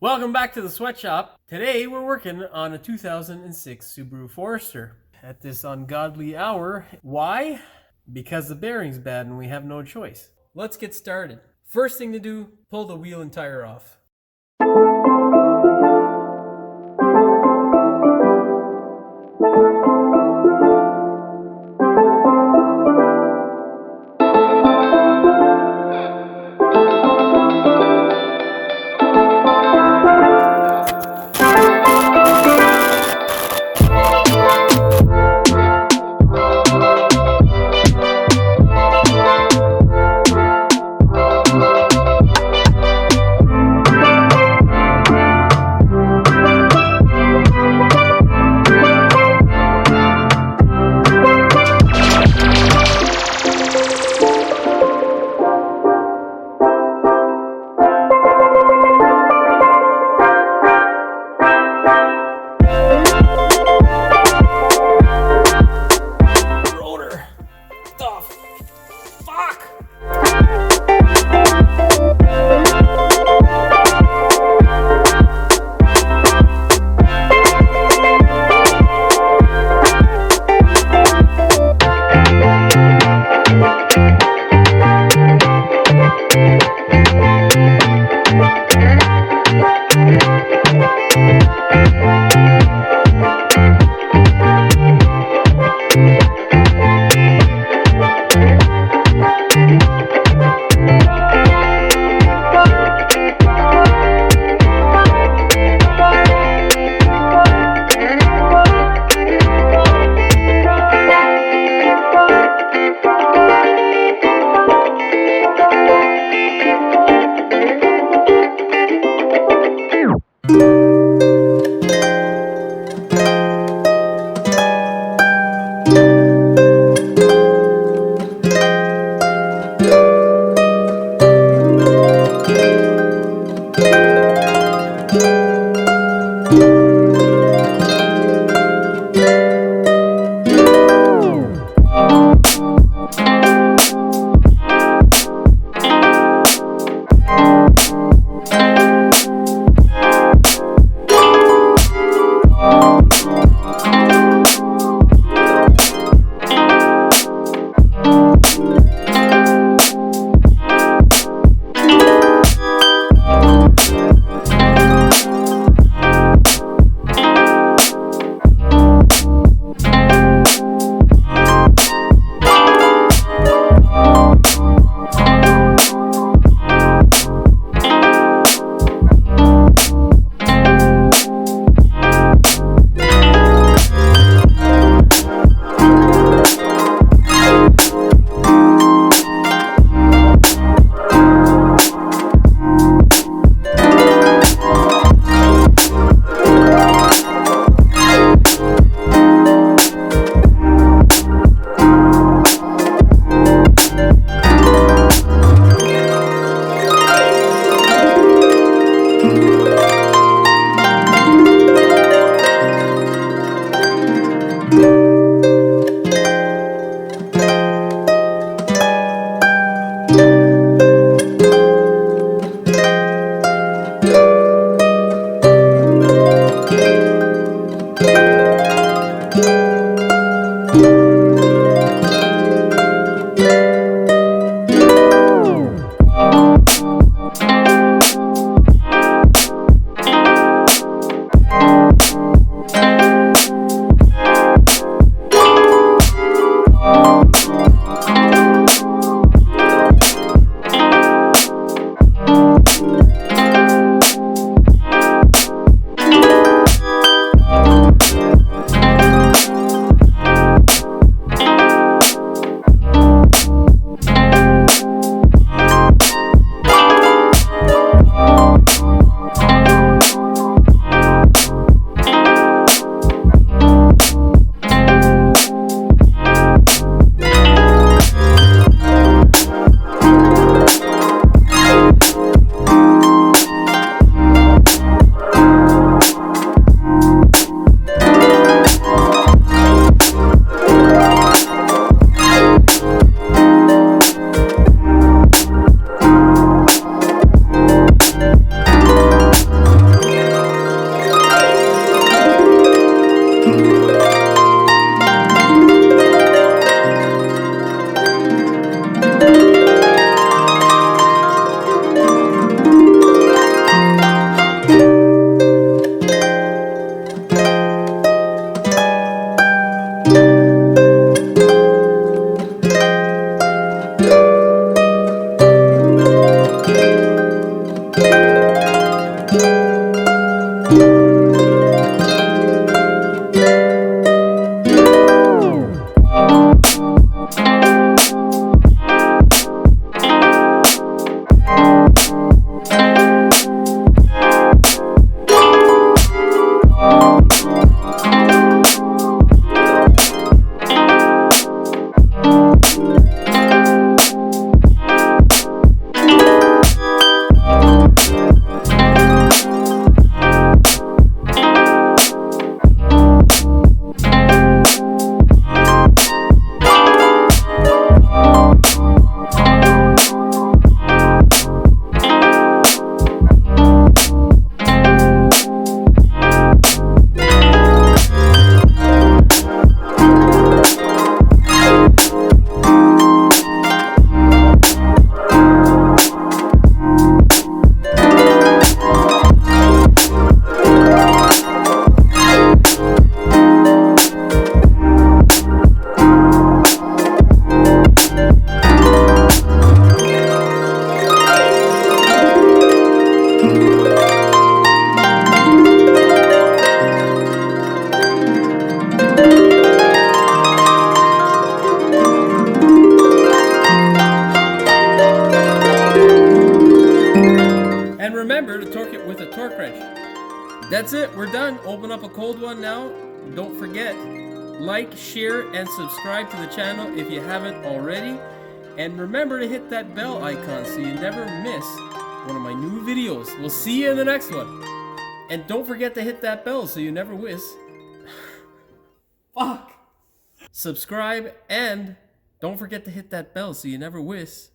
Welcome back to the sweatshop. Today we're working on a 2006 Subaru Forrester at this ungodly hour. Why? Because the bearing's bad and we have no choice. Let's get started. First thing to do, pull the wheel and tire off. That's it. We're done. Open up a cold one now. Don't forget, like, share, and subscribe to the channel if you haven't already. And remember to hit that bell icon so you never miss one of my new videos. We'll see you in the next one. And don't forget to hit that bell so you never miss. Fuck. Subscribe and don't forget to hit that bell so you never miss.